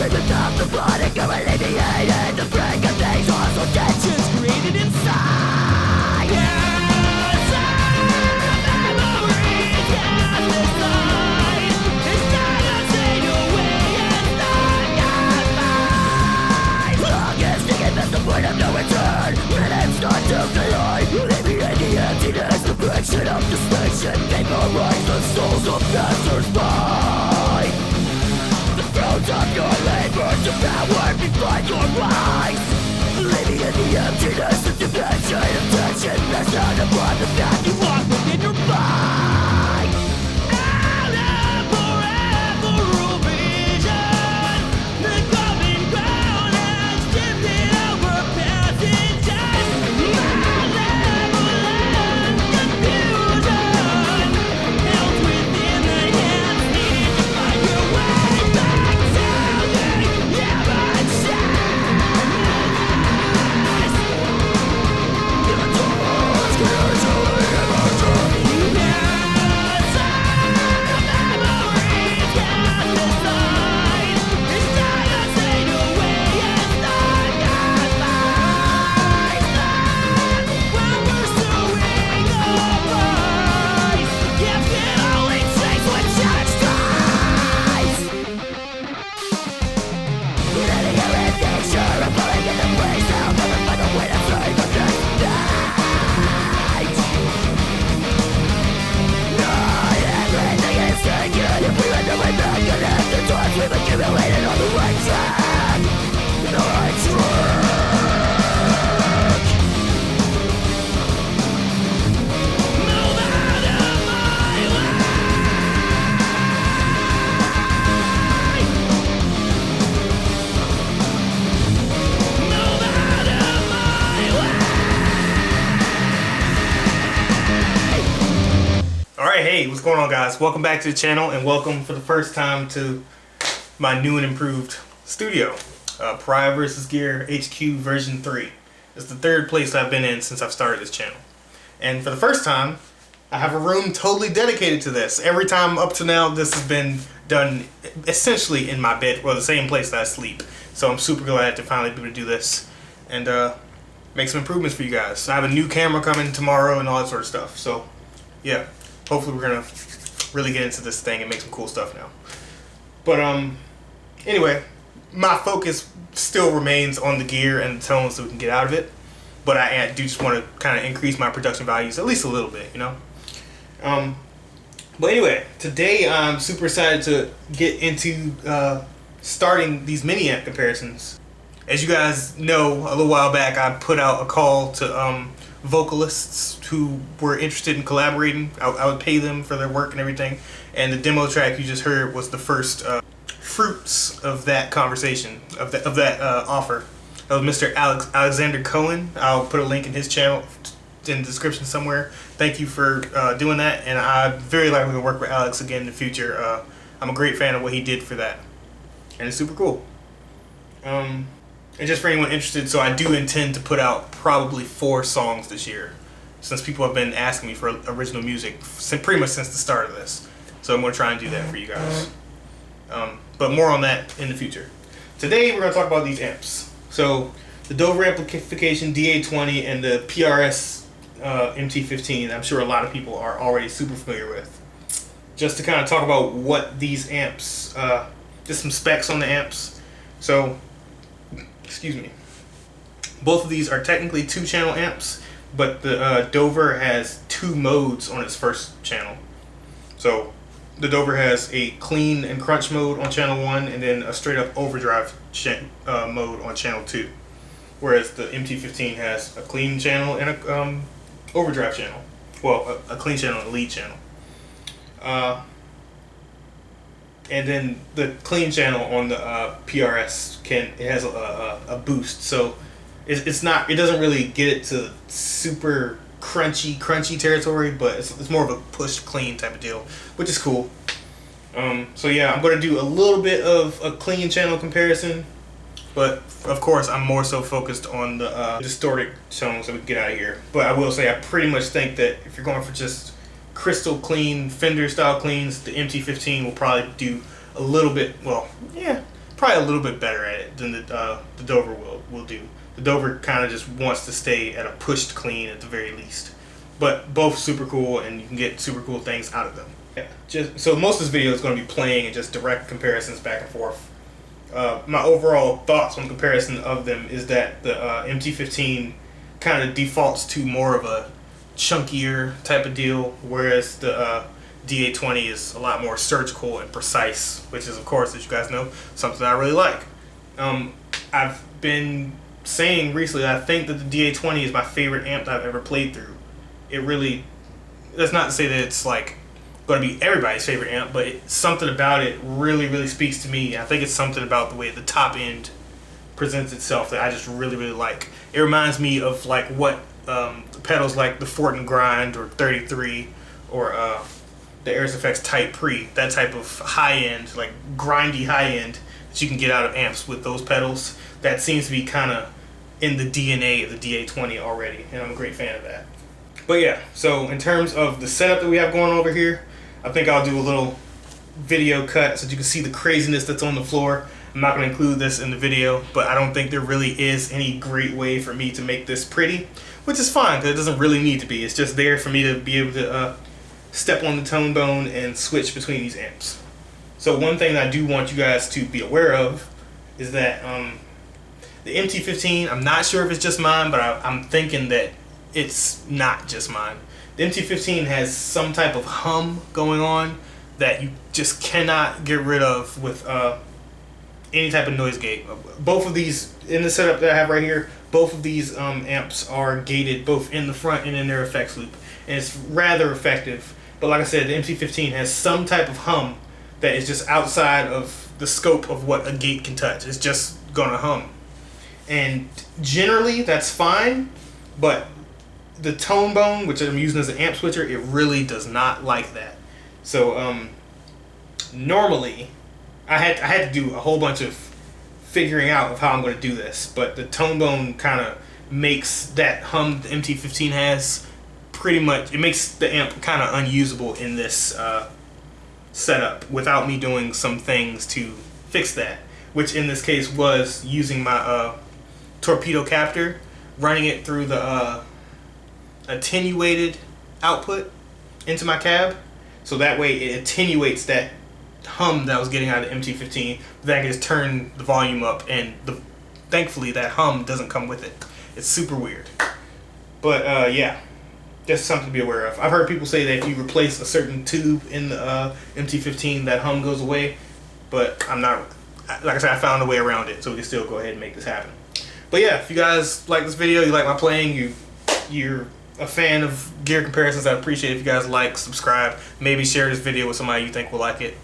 Rhythms of the body go alleviated. The break of these hostile tensions created inside. Yes, memories cast aside. It's time to fade away and start your mind. Longest to get past the point of no return. Rhythms start to collide. Living in the emptiness, the friction of distinction. Vaporize the souls of passers-by. The fruits of your labor to power before your rise. Living in the emptiness of dimension of tension. Pressed out upon the path you walk within your mind. Out of peripheral vision, the coming ground has shifted over passengers. Malevolent confusion held within the hands, needing to find your way back to the dimension. We've accumulated on the right track. The right track. Move out of my way. Move out of my way. Alright, hey, what's going on, guys? Welcome back to the channel, and welcome for the first time to my new and improved studio, Pariah vs. Gear HQ version 3. It's the third place I've been in since I've started this channel. And for the first time, I have a room totally dedicated to this. Every time up to now, this has been done essentially in my bed, or the same place that I sleep. So I'm super glad to finally be able to do this and make some improvements for you guys. I have a new camera coming tomorrow and all that sort of stuff. So yeah, hopefully we're gonna really get into this thing and make some cool stuff now. But anyway, my focus still remains on the gear and the tones that we can get out of it, but I do just want to kind of increase my production values at least a little bit, you know. But anyway, today I'm super excited to get into starting these mini amp comparisons. As you guys know, a little while back I put out a call to vocalists who were interested in collaborating. I would pay them for their work and everything, and the demo track you just heard was the first fruits of that conversation, of that offer. That was Mr. Alexander Cohen. I'll put a link in his channel in the description somewhere. Thank you for doing that, and I'm very likely to work with Alex again in the future. I'm a great fan of what he did for that, and it's super cool. And just for anyone interested, so I do intend to put out probably 4 songs this year, since people have been asking me for original music pretty much since the start of this. So I'm going to try and do that for you guys. But more on that in the future. Today we're going to talk about these amps. So the Dover Amplification DA20 and the PRS MT15, I'm sure a lot of people are already super familiar with. Just to kind of talk about what these amps, just some specs on the amps. So, excuse me. Both of these are technically 2-channel amps, but the Dover has 2 modes on its first channel. So the Dover has a clean and crunch mode on channel 1, and then a straight up overdrive mode on channel 2. Whereas the MT15 has a clean channel and a overdrive channel. Well, a clean channel and a lead channel. And then the clean channel on the PRS has a boost, so it doesn't really get it to super crunchy territory, but it's more of a push clean type of deal, which is cool. So yeah, I'm going to do a little bit of a clean channel comparison, but of course I'm more so focused on the distorted tones that we can get out of here. But I will say I pretty much think that if you're going for just crystal clean Fender style cleans, the MT15 will probably do a little bit, well, yeah, probably a little bit better at it than the Dover will do. The Dover kind of just wants to stay at a pushed clean at the very least. But both super cool, and you can get super cool things out of them. Yeah, so most of this video is going to be playing and just direct comparisons back and forth. My overall thoughts on comparison of them is that the MT15 kind of defaults to more of a chunkier type of deal, whereas the DA20 is a lot more surgical and precise, which is, of course, as you guys know, something I really like. I've been saying recently I think that the DA20 is my favorite amp that I've ever played through. It really, that's not to say that it's like going to be everybody's favorite amp, but something about it really speaks to me. I think it's something about the way the top end presents itself that I just really like. It reminds me of like what pedals like the Fort and Grind or 33 or the Airs Effects Type Pre, that type of high end, like grindy high end that you can get out of amps with those pedals. That seems to be kind of in the DNA of the DA20 already, and I'm a great fan of that. But yeah, so in terms of the setup that we have going over here, I think I'll do a little video cut so that you can see the craziness that's on the floor. I'm not going to include this in the video, but I don't think there really is any great way for me to make this pretty, which is fine because it doesn't really need to be. It's just there for me to be able to step on the tone bone and switch between these amps. So one thing that I do want you guys to be aware of is that the MT15, I'm not sure if it's just mine, but I'm thinking that it's not just mine. The MT15 has some type of hum going on that you just cannot get rid of with any type of noise gate. Both of these, in the setup that I have right here, both of these amps are gated both in the front and in their effects loop. And it's rather effective. But like I said, the MT15 has some type of hum that is just outside of the scope of what a gate can touch. It's just gonna hum. And generally that's fine, but the tone bone, which I'm using as an amp switcher, it really does not like that. So normally I had to do a whole bunch of figuring out of how I'm going to do this, but the tone bone kind of makes that hum the MT15 has pretty much, it makes the amp kind of unusable in this setup without me doing some things to fix that, which in this case was using my torpedo captor, running it through the attenuated output into my cab, so that way it attenuates that hum that I was getting out of the MT15. Then I can just turn the volume up, and thankfully that hum doesn't come with it. It's super weird, but yeah, just something to be aware of. I've heard people say that if you replace a certain tube in the MT15, that hum goes away, but I'm not, like I said, I found a way around it, so we can still go ahead and make this happen. But yeah, if you guys like this video, you like my playing, you're a fan of gear comparisons, I'd appreciate it if you guys like, subscribe, maybe share this video with somebody you think will like it,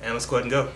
and let's go ahead and go.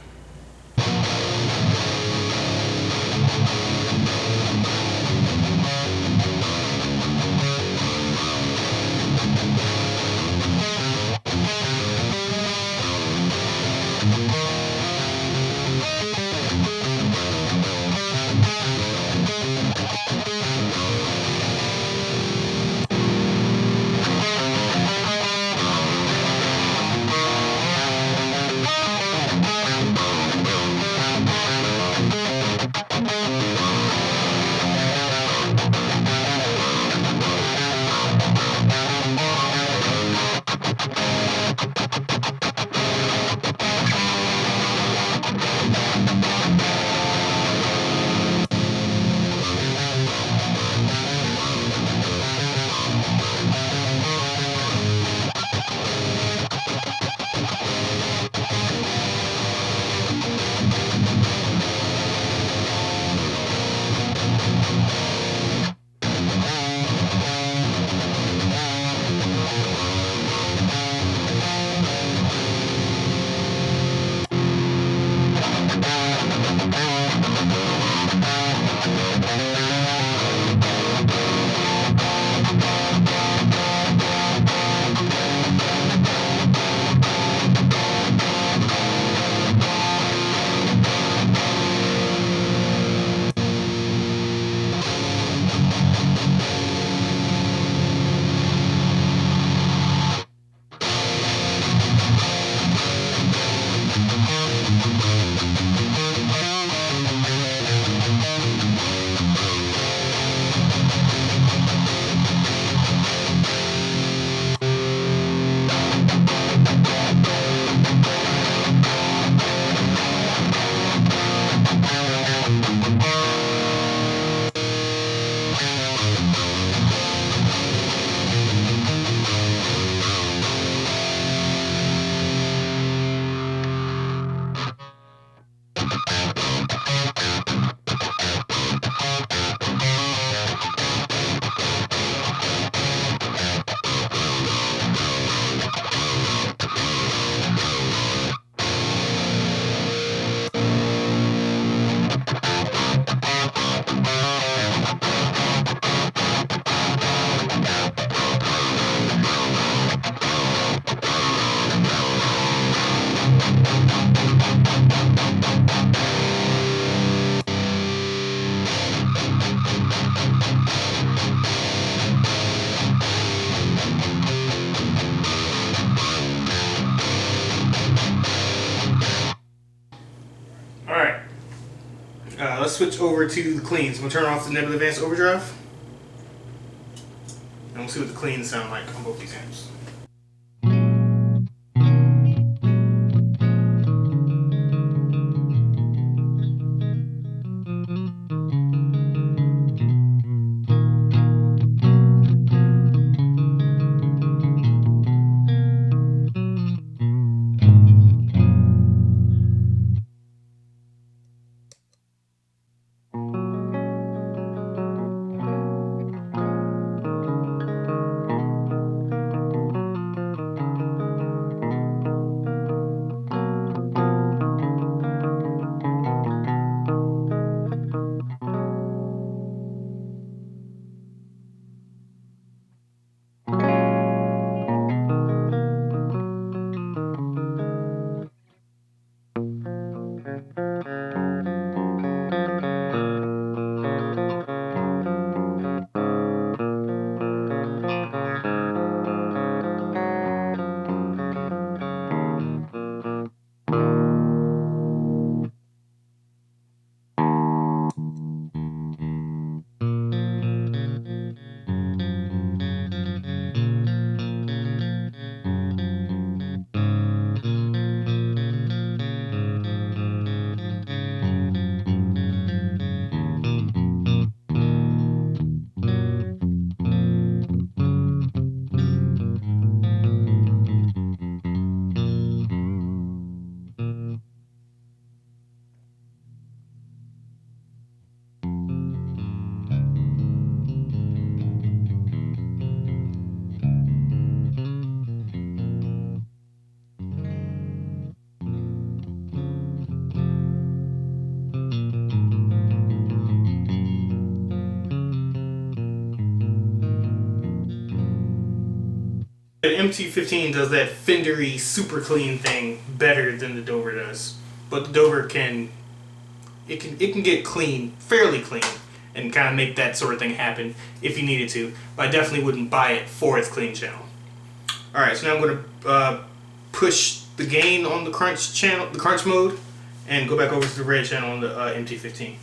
Let's switch over to the cleans. I'm gonna turn off the Nebula Advanced Overdrive, and we'll see what the cleans sound like on both these amps. The MT15 does that Fendery super clean thing better than the Dover does, but the Dover can get clean, fairly clean, and kind of make that sort of thing happen if you needed to. But I definitely wouldn't buy it for its clean channel. All right, so now I'm going to push the gain on the crunch channel, the crunch mode, and go back over to the red channel on the MT15.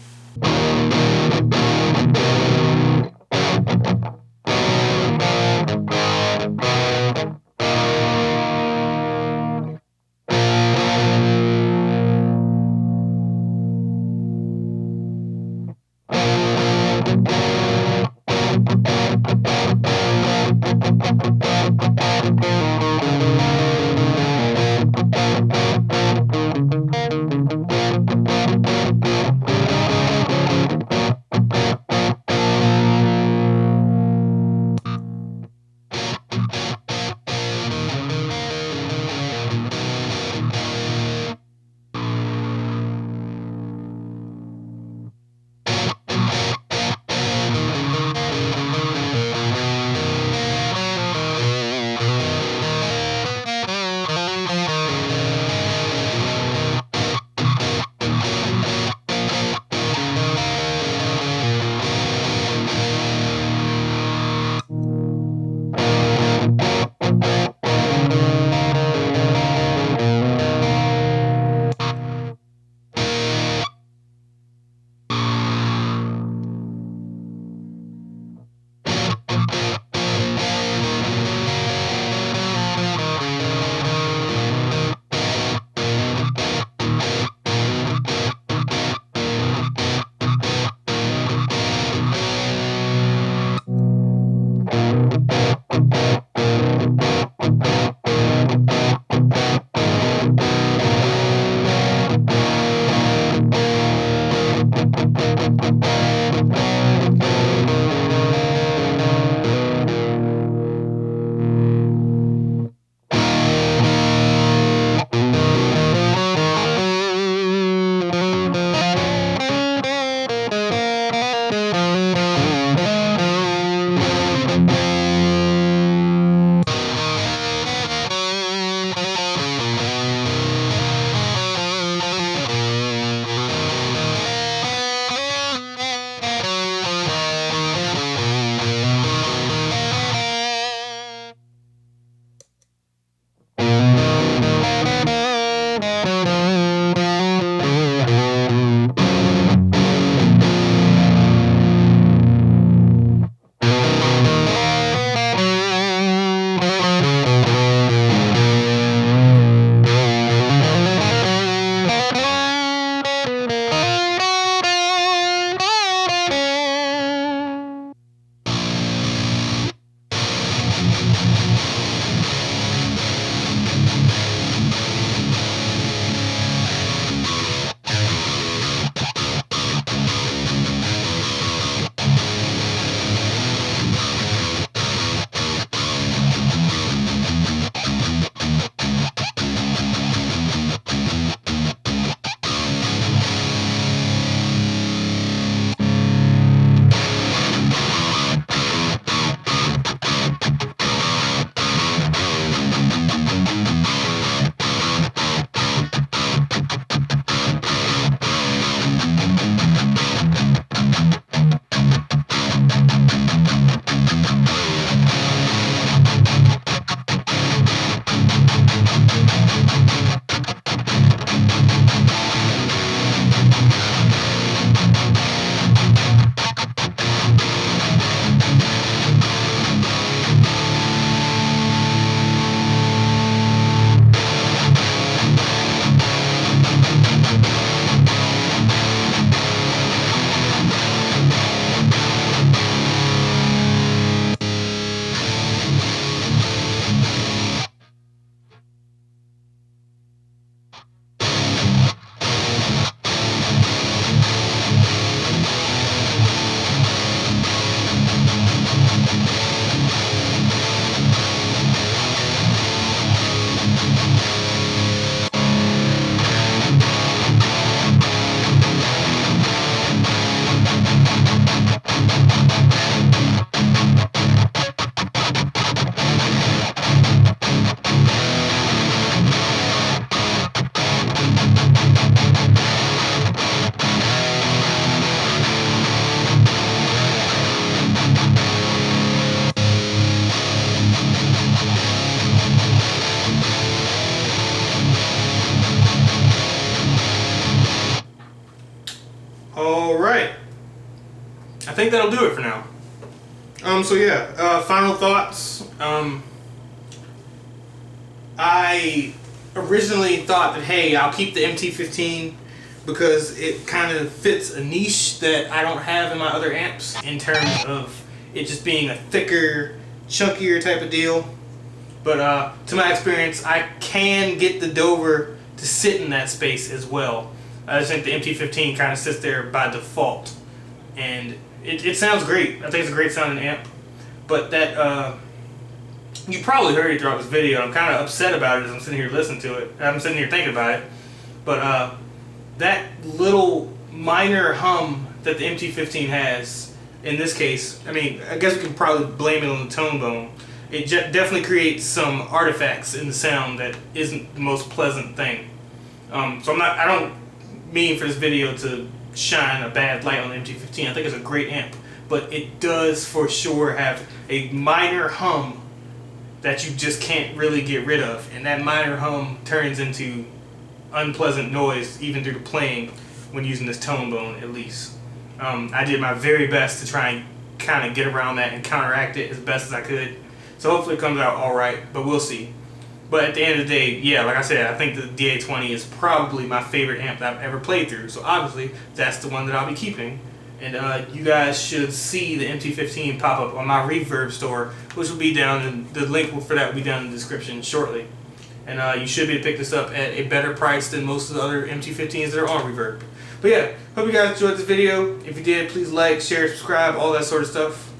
I think that'll do it for now. So yeah, final thoughts. I originally thought that, hey, I'll keep the MT15 because it kind of fits a niche that I don't have in my other amps in terms of it just being a thicker, chunkier type of deal. But to my experience, I can get the Dover to sit in that space as well. I just think the MT15 kind of sits there by default. And it sounds great. I think it's a great sounding amp. But that, you probably heard it throughout this video. I'm kind of upset about it as I'm sitting here listening to it. I'm sitting here thinking about it. But that little minor hum that the MT15 has, in this case, I mean, I guess we can probably blame it on the tone bone. It definitely creates some artifacts in the sound that isn't the most pleasant thing. So I don't mean for this video to shine a bad light on the MT15. I think it's a great amp, but it does for sure have a minor hum that you just can't really get rid of, and that minor hum turns into unpleasant noise even through the playing when using this tone bone, at least. I did my very best to try and kind of get around that and counteract it as best as I could. So hopefully it comes out alright, but we'll see. But at the end of the day, yeah, like I said, I think the DA20 is probably my favorite amp that I've ever played through. So obviously, that's the one that I'll be keeping. And you guys should see the MT15 pop up on my Reverb store, which will be down in, the link for that will be down in the description shortly. And you should be able to pick this up at a better price than most of the other MT15s that are on Reverb. But yeah, hope you guys enjoyed this video. If you did, please like, share, subscribe, all that sort of stuff.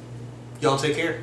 Y'all take care.